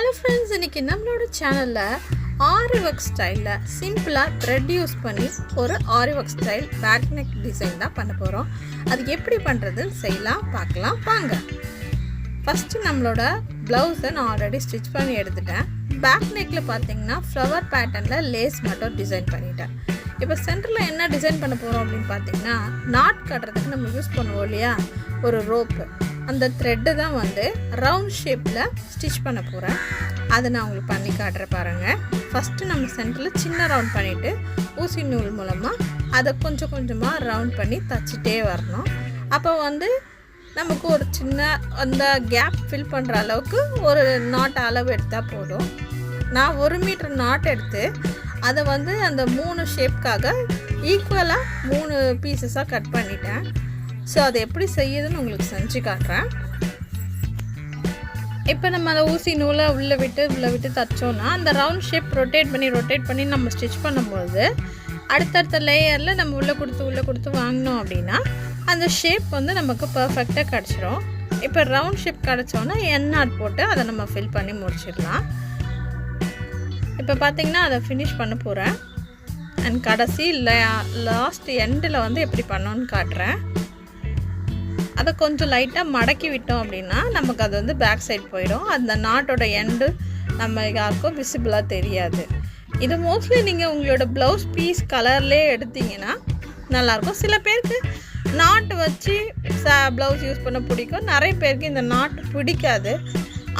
Hello friends, இன்றைக்கி நம்மளோட சேனலில் ஆரி ஒர்க் ஸ்டைலில் சிம்பிளாக த்ரெட் யூஸ் பண்ணி ஒரு aari work style back neck design தான் பண்ண போகிறோம். அது எப்படி பண்ணுறது செய்யலாம் பார்க்கலாம் வாங்க. ஃபஸ்ட்டு நம்மளோட ப்ளவுஸை நான் ஆல்ரெடி ஸ்டிச் பண்ணி எடுத்துட்டேன். பேக் நெக்கில் பார்த்தீங்கன்னா ஃப்ளவர் பேட்டர்னில் லேஸ் மட்டும் டிசைன் பண்ணிட்டேன். இப்போ சென்டரில் என்ன டிசைன் பண்ண போகிறோம் அப்படின்னு பார்த்தீங்கன்னா, நாட் கட்டுறதுக்கு நம்ம யூஸ் பண்ணுவோம் இல்லையா, ஒரு ரோப்பு, அந்த த்ரெட்டு தான் வந்து ரவுண்ட் ஷேப்பில் ஸ்டிச் பண்ண போகிறேன். அதை நான் உங்களுக்கு பண்ணி காட்டுறேன் பாருங்கள். ஃபஸ்ட்டு நம்ம சென்டரில் சின்ன ரவுண்ட் பண்ணிவிட்டு ஊசி நூல் மூலமாக அதை கொஞ்சம் கொஞ்சமாக ரவுண்ட் பண்ணி தச்சிட்டே வரணும். அப்போ வந்து நமக்கு ஒரு சின்ன அந்த கேப் ஃபில் பண்ணுற அளவுக்கு ஒரு நாட் அளவு எடுத்தால் போதும். நான் 1 மீட்டர் நாட் எடுத்து அதை வந்து அந்த 3 ஷேப்காக ஈக்குவலாக 3 பீசஸாக கட் பண்ணிட்டேன். ஸோ அதை எப்படி செய்யுதுன்னு உங்களுக்கு செஞ்சு காட்டுறேன். இப்போ நம்ம அதை ஊசி நூலை உள்ளே விட்டு தைச்சோன்னா அந்த ரவுண்ட் ஷேப் ரொட்டேட் பண்ணி நம்ம ஸ்டிச் பண்ணும்போது அடுத்தடுத்த லேயரில் நம்ம உள்ளே கொடுத்து வாங்கினோம் அப்படின்னா அந்த ஷேப் வந்து நமக்கு பர்ஃபெக்டாக கிடச்சிரும். இப்போ ரவுண்ட் ஷேப் கிடச்சோன்னா என் நாட் போட்டு அதை நம்ம ஃபில் பண்ணி முடிச்சிடலாம். இப்போ பார்த்திங்கன்னா அதை ஃபினிஷ் பண்ண போகிறேன். அண்ட் கடைசி லாஸ்ட் எண்டில் வந்து எப்படி பண்ணோன்னு காட்டுறேன். அதை கொஞ்சம் லைட்டாக மடக்கி விட்டோம் அப்படின்னா நமக்கு அது வந்து பேக் சைட் போயிடும். அந்த நாட்டோட எண்டு நம்ம யாருக்கும் விசிபிளாக தெரியாது. இது மோஸ்ட்லி நீங்கள் உங்களோட ப்ளவுஸ் பீஸ் கலர்லேயே எடுத்திங்கன்னா நல்லாயிருக்கும். சில பேருக்கு நாட்டு வச்சு ப்ளவுஸ் யூஸ் பண்ண பிடிக்கும், நிறைய பேருக்கு இந்த நாட்டு பிடிக்காது.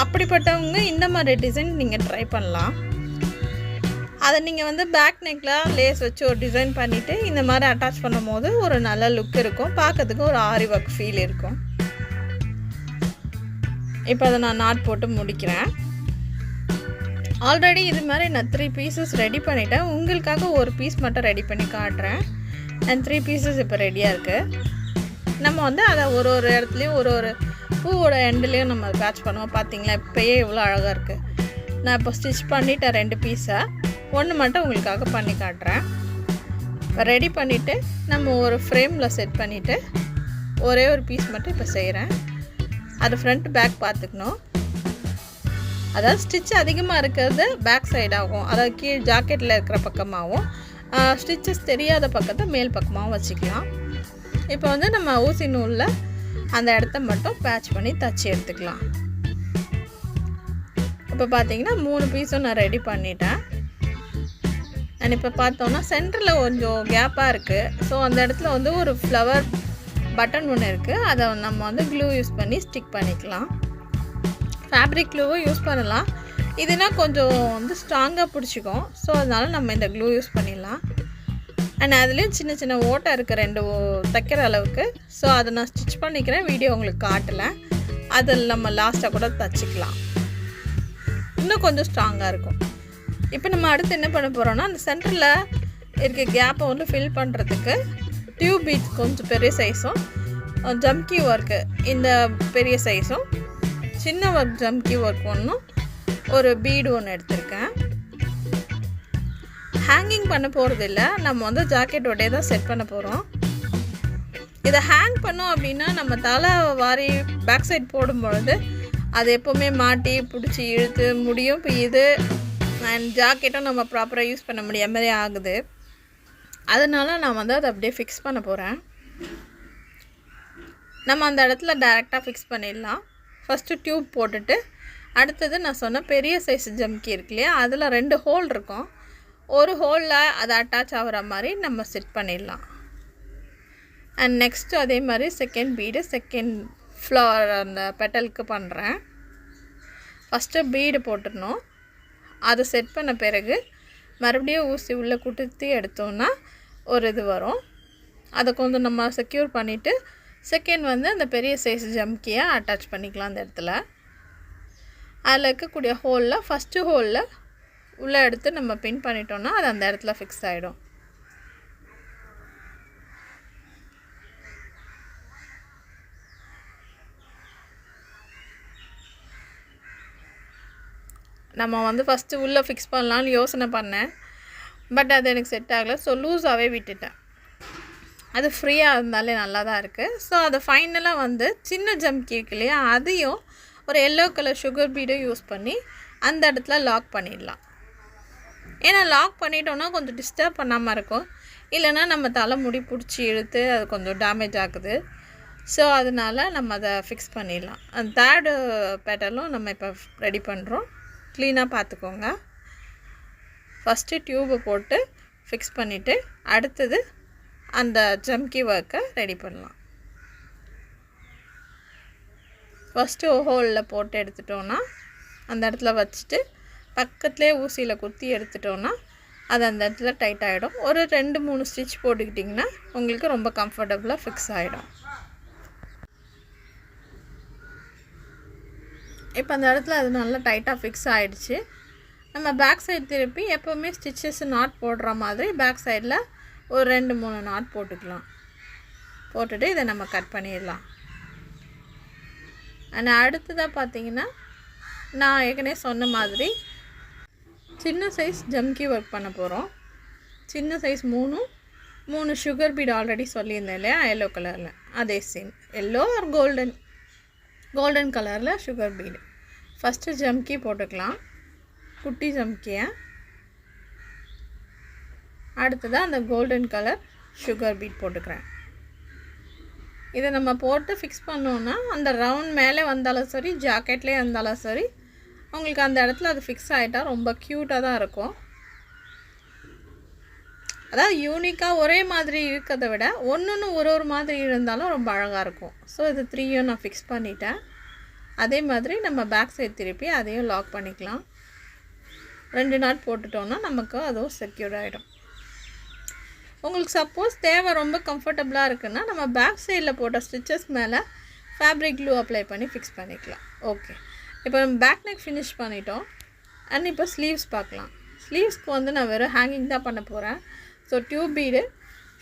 அப்படிப்பட்டவங்க இந்த மாதிரி டிசைன் நீங்கள் ட்ரை பண்ணலாம். அதை நீங்கள் வந்து பேக் நெக்கில் லேஸ் வச்சு ஒரு டிசைன் பண்ணிவிட்டு இந்த மாதிரி அட்டாச் பண்ணும் போது ஒரு நல்ல லுக் இருக்கும், பார்க்கறதுக்கு ஒரு ஆரி ஒர்க் ஃபீல் இருக்கும். இப்போ அதை நான் நாட் போட்டு முடிக்கிறேன். ஆல்ரெடி இது மாதிரி நான் 3 பீசஸ் ரெடி பண்ணிவிட்டேன். உங்களுக்காக ஒரு பீஸ் மட்டும் ரெடி பண்ணி காட்டுறேன். அண்ட் 3 பீசஸ் இப்போ ரெடியாக இருக்குது. நம்ம வந்து அதை ஒரு இடத்துலையும் ஒரு பூவோட எண்டுலேயும் நம்ம பேட்ச் பண்ணுவோம். பார்த்தீங்களா, இப்போயே இவ்வளோ அழகாக இருக்குது. நான் இப்போ ஸ்டிச் பண்ணிவிட்டேன் 2 பீஸை. ஒன்று மட்டும் உங்களுக்காக பண்ணி காட்டுறேன். ரெடி பண்ணிவிட்டு நம்ம ஒரு ஃப்ரேமில் செட் பண்ணிவிட்டு ஒரே ஒரு பீஸ் மட்டும் இப்போ செய்கிறேன். அது ஃப்ரண்ட் பேக் பார்த்துக்கணும். அதாவது ஸ்டிச் அதிகமாக இருக்கிறது பேக் சைடாகும், அதாவது கீழ் ஜாக்கெட்டில் இருக்கிற பக்கமாகவும், ஸ்டிச்சஸ் தெரியாத பக்கத்தை மேல் பக்கமாகவும் வச்சுக்கலாம். இப்போ வந்து நம்ம ஊசி நூலில் அந்த இடத்த மட்டும் பேட்ச் பண்ணி தச்சு எடுத்துக்கலாம். இப்போ பார்த்தீங்கன்னா 3 பீஸும் நான் ரெடி பண்ணிட்டேன். அண்ட் இப்போ பார்த்தோன்னா சென்டரில் கொஞ்சம் கேப்பாக இருக்குது. ஸோ அந்த இடத்துல வந்து ஒரு ஃப்ளவர் பட்டன் ஒன்று இருக்குது. அதை நம்ம வந்து க்ளூ யூஸ் பண்ணி ஸ்டிக் பண்ணிக்கலாம். ஃபேப்ரிக் க்ளூவும் யூஸ் பண்ணலாம். இதுனா கொஞ்சம் வந்து ஸ்ட்ராங்காக பிடிச்சிக்கும். ஸோ அதனால் நம்ம இந்த க்ளூ யூஸ் பண்ணிடலாம். அண்ட் அதுலேயும் சின்ன சின்ன ஓட்டை இருக்குது 2 தைக்கிற அளவுக்கு. ஸோ அதை நான் ஸ்டிச் பண்ணிக்கிறேன், வீடியோ உங்களுக்கு காட்டலை. அதில் நம்ம லாஸ்ட்டாக கூட தைச்சிக்கலாம், இன்னும் கொஞ்சம் ஸ்ட்ராங்காக இருக்கும். இப்போ நம்ம அடுத்து என்ன பண்ண போகிறோன்னா, அந்த சென்டரில் இருக்க கேப்பை வந்து ஃபில் பண்ணுறதுக்கு டியூப் பீட்ஸ் கொஞ்சம் பெரிய சைஸும், ஜம்கி ஒர்க்கு இந்த பெரிய சைஸும், சின்ன ஒர்க் ஜம்கி ஒர்க் ஒன்றும், ஒரு பீடு ஒன்று எடுத்திருக்கேன். ஹேங்கிங் பண்ண போகிறது இல்லை, நம்ம வந்து ஜாக்கெட்டோடே தான் செட் பண்ண போகிறோம். இதை ஹேங் பண்ணோம் அப்படின்னா நம்ம தலை வாரி பேக் சைட் போடும்பொழுது அது எப்போவுமே மாட்டி பிடிச்சி இழுத்து முடியும். இப்போ இது அண்ட் ஜாக்கெட்டும் நம்ம ப்ராப்பராக யூஸ் பண்ண முடியாத மாதிரி ஆகுது. அதனால் நான் வந்து அதை அப்படியே ஃபிக்ஸ் பண்ண போகிறேன். நம்ம அந்த இடத்துல டைரெக்டாக ஃபிக்ஸ் பண்ணிடலாம். ஃபஸ்ட்டு டியூப் போட்டுட்டு அடுத்தது நான் சொன்ன பெரிய சைஸ் ஜம்கி இருக்கு இல்லையா, அதில் 2 ஹோல் இருக்கும். ஒரு ஹோலில் அதை அட்டாச் ஆகிற மாதிரி நம்ம செட் பண்ணிடலாம். அண்ட் நெக்ஸ்ட்டு அதே மாதிரி செகண்ட் பீடு, செகண்ட் ஃப்ளவர் அந்த பெட்டலுக்கு பண்ணுறேன். ஃபஸ்ட்டு பீடு போட்டுடணும். அதை செட் பண்ண பிறகு மறுபடியும் ஊசி உள்ளே குடுத்து எடுத்தோன்னா ஒரு இது வரும். அதை கொஞ்சம் நம்ம செக்யூர் பண்ணிவிட்டு செகண்ட் வந்து அந்த பெரிய சைஸ் ஜம்கியை அட்டாச் பண்ணிக்கலாம். அந்த இடத்துல அதில் இருக்கக்கூடிய ஹோலில் ஃபஸ்ட்டு ஹோலில் உள்ளே எடுத்து நம்ம பின் பண்ணிட்டோன்னா அது அந்த இடத்துல ஃபிக்ஸ் ஆகிடும். நம்ம வந்து ஃபஸ்ட்டு உள்ளே ஃபிக்ஸ் பண்ணலான்னு யோசனை பண்ணேன், பட் அது எனக்கு செட் ஆகலை. ஸோ லூஸாகவே விட்டுட்டேன். அது ஃப்ரீயாக இருந்தாலே நல்லா தான் இருக்குது. ஸோ அதை ஃபைனலாக வந்து சின்ன ஜம்கி இருக்கு இல்லையா, அதையும் ஒரு எல்லோ கலர் சுகர் பீடை யூஸ் பண்ணி அந்த இடத்துல லாக் பண்ணிடலாம். ஏன்னா லாக் பண்ணிட்டோன்னா கொஞ்சம் டிஸ்டர்ப் பண்ணாமல் இருக்கும். இல்லைன்னா நம்ம தலைமுடி பிடிச்சி இழுத்து அது கொஞ்சம் டேமேஜ் ஆகுது. ஸோ அதனால் நம்ம அதை ஃபிக்ஸ் பண்ணிடலாம். அந்த தேர்டு பெட்டலும் நம்ம இப்போ ரெடி பண்ணுறோம். க்ளீனாக பார்த்துக்கோங்க. ஃபஸ்ட்டு டியூபை போட்டு ஃபிக்ஸ் பண்ணிவிட்டு அடுத்தது அந்த ஜம்கி ஒர்க்கை ரெடி பண்ணலாம். ஃபஸ்ட்டு ஹோலில் போட்டு எடுத்துட்டோன்னா அந்த இடத்துல வச்சுட்டு பக்கத்துலேயே ஊசியில் குத்தி எடுத்துட்டோன்னா அது அந்த இடத்துல டைட் ஆகிடும். ஒரு 2-3 ஸ்டிச் போட்டுக்கிட்டிங்கன்னா உங்களுக்கு ரொம்ப கம்ஃபர்டபுளாக ஃபிக்ஸ் ஆகிடும். இப்போ அந்த இடத்துல அது நல்லா டைட்டாக ஃபிக்ஸ் ஆகிடுச்சு. நம்ம பேக் சைடு திருப்பி எப்போவுமே ஸ்டிச்சஸ் நாட் போடுற மாதிரி பேக் சைடில் ஒரு 2-3 நாட் போட்டுக்கலாம். போட்டுட்டு இதை நம்ம கட் பண்ணிடலாம். ஆனால் அடுத்ததாக பார்த்திங்கன்னா நான் ஏற்கனவே சொன்ன மாதிரி சின்ன சைஸ் ஜம்கி ஒர்க் பண்ண போகிறோம். சின்ன சைஸ் 3 சுகர் பீட் ஆல்ரெடி சொல்லியிருந்தேன் இல்லையா, எல்லோ கலரில். அதே சேம் எல்லோ ஆர் கோல்டன் கலரில் சுகர் பீடு. ஃபஸ்ட்டு ஜம்கி போட்டுக்கலாம், குட்டி ஜம்கியை. அடுத்ததாக அந்த கோல்டன் கலர் சுகர் பீட் போட்டுக்கிறேன். இதை நம்ம போட்டு ஃபிக்ஸ் பண்ணோன்னா அந்த ரவுண்ட் மேலே வந்தாலும் சரி, ஜாக்கெட்லேயே வந்தாலும் சரி, உங்களுக்கு அந்த இடத்துல அது ஃபிக்ஸ் ஆகிட்டா ரொம்ப க்யூட்டாக தான் இருக்கும். அதாவது யூனிக்காக ஒரே மாதிரி இருக்கிறத விட ஒன்று ஒரு மாதிரி இருந்தாலும் ரொம்ப அழகாக இருக்கும். ஸோ இது 3யும் நான் ஃபிக்ஸ் பண்ணிட்டேன். அதே மாதிரி நம்ம பேக் சைடு திருப்பி அதையும் லாக் பண்ணிக்கலாம். 2 நாட் போட்டுட்டோன்னா நமக்கு அதுவும் செக்யூர் ஆகிடும். உங்களுக்கு சப்போஸ் தேவை ரொம்ப கம்ஃபர்டபுளாக இருக்குன்னா நம்ம பேக் சைடில் போட்ட ஸ்டிச்சஸ் மேலே ஃபேப்ரிக் க்ளூ அப்ளை பண்ணி ஃபிக்ஸ் பண்ணிக்கலாம். ஓகே, இப்போ நம்ம பேக் நெக் ஃபினிஷ் பண்ணிட்டோம். அண்ட் இப்போ ஸ்லீவ்ஸ் பார்க்கலாம். ஸ்லீவ்ஸ்க்கு வந்து நான் வெறும் ஹேங்கிங் தான் பண்ண போகிறேன். So tube bead,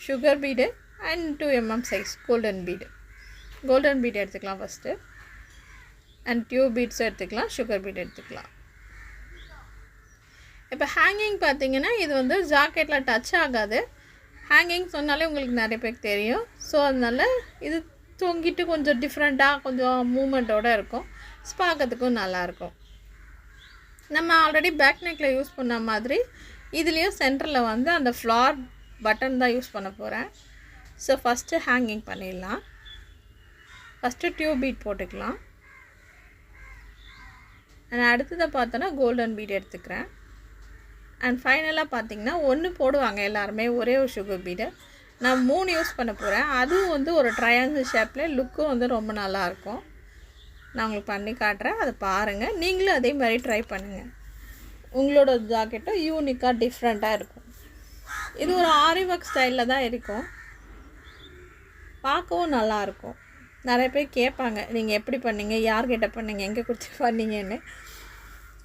sugar bead and 2 mm size golden bead எடுத்துக்கலாம் ஃபஸ்ட்டு. அண்ட் டியூப் பீட்ஸ் எடுத்துக்கலாம், சுகர் பீட் எடுத்துக்கலாம். இப்போ ஹேங்கிங் பார்த்திங்கன்னா இது வந்து ஜாக்கெட்டில் டச் ஆகாது. ஹேங்கிங் சொன்னாலே உங்களுக்கு நிறைய பேருக்கு தெரியும். ஸோ அதனால் இது தொங்கிட்டு கொஞ்சம் டிஃப்ரெண்ட்டாக கொஞ்சம் மூமெண்ட்டோடு இருக்கும். பார்க்கறதுக்கும் நல்லாயிருக்கும். நம்ம ஆல்ரெடி பேக் நெக்கில் யூஸ் பண்ண மாதிரி இதுலேயும் சென்டரில் வந்து அந்த ஃப்ளார் பட்டன் தான் யூஸ் பண்ண போகிறேன். ஸோ ஃபஸ்ட்டு ஹேங்கிங் பண்ணிடலாம். ஃபஸ்ட்டு டியூப் பீட் போட்டுக்கலாம். அண்ட் அடுத்ததை பார்த்தோன்னா கோல்டன் பீட் எடுத்துக்கிறேன். அண்ட் ஃபைனலாக பார்த்திங்கன்னா 1 போடுவாங்க எல்லாருமே, ஒரே ஒரு சுகர் பீடு. நான் 3 யூஸ் பண்ண போகிறேன். அதுவும் வந்து ஒரு ட்ரையாங்கிள் ஷேப்பில் லுக்கும் வந்து ரொம்ப நல்லாயிருக்கும். நான் உங்களுக்கு பண்ணி காட்டுறேன், அதை பாருங்கள். நீங்களும் அதே மாதிரி ட்ரை பண்ணுங்கள். உங்களோட ஜாக்கெட்டும் யூனிக்காக டிஃப்ரெண்ட்டாக இருக்கும். இது ஒரு ஆரி ஒர்க் ஸ்டைலில் தான் இருக்கும். பார்க்கவும் நல்லாயிருக்கும். நிறைய பேர் கேட்பாங்க, நீங்கள் எப்படி பண்ணீங்க, யார்கிட்ட பண்ணீங்க, எங்கே கொடுத்து பண்ணீங்கன்னு.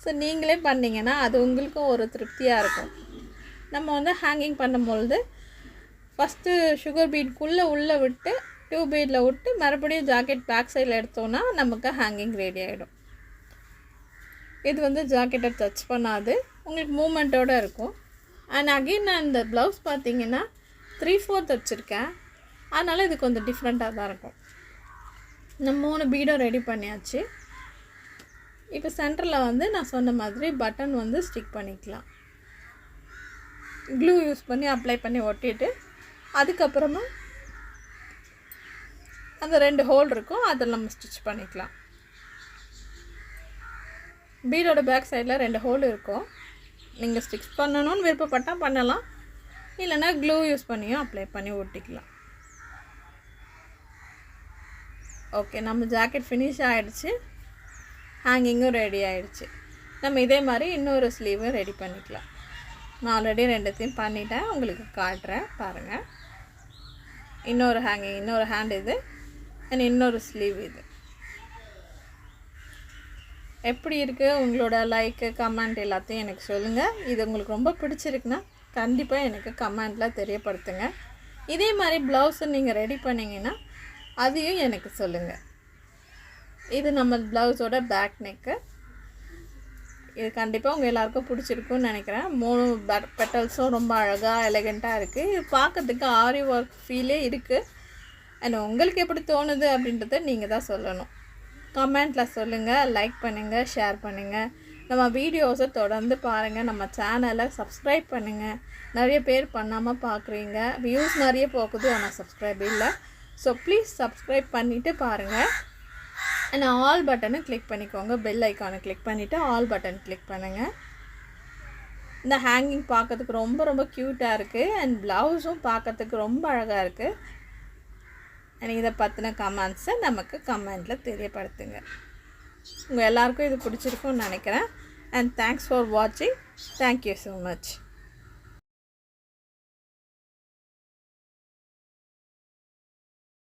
ஸோ நீங்களே பண்ணிங்கன்னா அது உங்களுக்கும் ஒரு திருப்தியாக இருக்கும். நம்ம வந்து ஹேங்கிங் பண்ணும்பொழுது ஃபஸ்ட்டு சுகர் பீட்குள்ளே உள்ளே விட்டு டியூப் பீடில் விட்டு மறுபடியும் ஜாக்கெட் பேக் சைடில் எடுத்தோன்னா நமக்கு ஹேங்கிங் ரெடி ஆகிடும். இது வந்து ஜாக்கெட்டை டச் பண்ணாது, உங்களுக்கு மூமெண்ட்டோடு இருக்கும். அண்ட் அகெயின் நான் இந்த ப்ளவுஸ் பார்த்திங்கன்னா 3/4 வச்சுருக்கேன். அதனால் இது கொஞ்சம் டிஃப்ரெண்ட்டாக தான் இருக்கும். இந்த 3 பீடும் ரெடி பண்ணியாச்சு. இப்போ சென்டரில் வந்து நான் சொன்ன மாதிரி பட்டன் வந்து ஸ்டிக் பண்ணிக்கலாம். க்ளூ யூஸ் பண்ணி அப்ளை பண்ணி ஒட்டிட்டு அதுக்கப்புறமா அந்த 2 ஹோல் இருக்கும், அதில் நம்ம ஸ்டிச் பண்ணிக்கலாம். பீடோட பேக் சைடில் 2 ஹோல் இருக்கும். நீங்கள் ஸ்டிச் பண்ணணும்னு விருப்பப்பட்டால் பண்ணலாம், இல்லைனா க்ளூ யூஸ் பண்ணியும் அப்ளை பண்ணி ஒட்டிக்கலாம். ஓகே, நம்ம ஜாக்கெட் ஃபினிஷ் ஆகிடுச்சு. ஹேங்கிங்கும் ரெடி ஆகிடுச்சு. நம்ம இதே மாதிரி இன்னொரு ஸ்லீவும் ரெடி பண்ணிக்கலாம். நான் ஆல்ரெடி 2த்தையும் பண்ணிட்டேன், உங்களுக்கு காட்டுறேன் பாருங்கள். இன்னொரு ஹேங்கிங், இன்னொரு ஹேண்ட் இது, அண்ட் இன்னொரு ஸ்லீவ் இது. எப்படி இருக்குது உங்களோட லைக்கு கமெண்ட் எல்லாத்தையும் எனக்கு சொல்லுங்கள். இது உங்களுக்கு ரொம்ப பிடிச்சிருக்குன்னா கண்டிப்பாக எனக்கு கமெண்ட்டில் தெரியப்படுத்துங்க. இதே மாதிரி ப்ளவுஸை நீங்கள் ரெடி பண்ணிங்கன்னா அதையும் எனக்கு சொல்லுங்கள். இது நம்ம ப்ளவுஸோட பேக் நெக்கு. இது கண்டிப்பாக உங்கள் எல்லாருக்கும் பிடிச்சிருக்குன்னு நினைக்கிறேன். 3 பெட்டல்ஸும் ரொம்ப அழகாக எலகண்ட்டாக இருக்குது. இது பார்க்கறதுக்கு ஆரி ஒர்க் ஃபீலே இருக்குது. அண்ட் உங்களுக்கு எப்படி தோணுது அப்படின்றத நீங்கள் தான் சொல்லணும். கமெண்ட்டில் சொல்லுங்கள், லைக் பண்ணுங்கள், ஷேர் பண்ணுங்கள். நம்ம வீடியோஸை தொடர்ந்து பாருங்கள். நம்ம சேனலை சப்ஸ்கிரைப் பண்ணுங்கள். நிறைய பேர் பண்ணாமல் பார்க்குறீங்க. வியூஸ் நிறைய போகுது, ஆனால் சப்ஸ்கிரைப் இல்லை. ஸோ ப்ளீஸ் சப்ஸ்கிரைப் பண்ணிவிட்டு பாருங்கள். அண்ட் ஆல் பட்டனை கிளிக் பண்ணிக்கோங்க. பெல் ஐக்கானை கிளிக் பண்ணிவிட்டு ஆல் பட்டன் கிளிக் பண்ணுங்கள். இந்த ஹேங்கிங் பார்க்கறதுக்கு ரொம்ப ரொம்ப க்யூட்டாக இருக்குது. அண்ட் ப்ளவுஸும் பார்க்கறதுக்கு ரொம்ப அழகாக இருக்குது. அண்ட் இதை பற்றின கமெண்ட்ஸை நமக்கு கமெண்ட்டில் தெரியப்படுத்துங்க. உங்கள் எல்லாருக்கும் இது பிடிச்சிருக்குன்னு நினைக்கிறேன். அண்ட் தேங்க்ஸ் ஃபார் வாட்சிங். Thank you so much.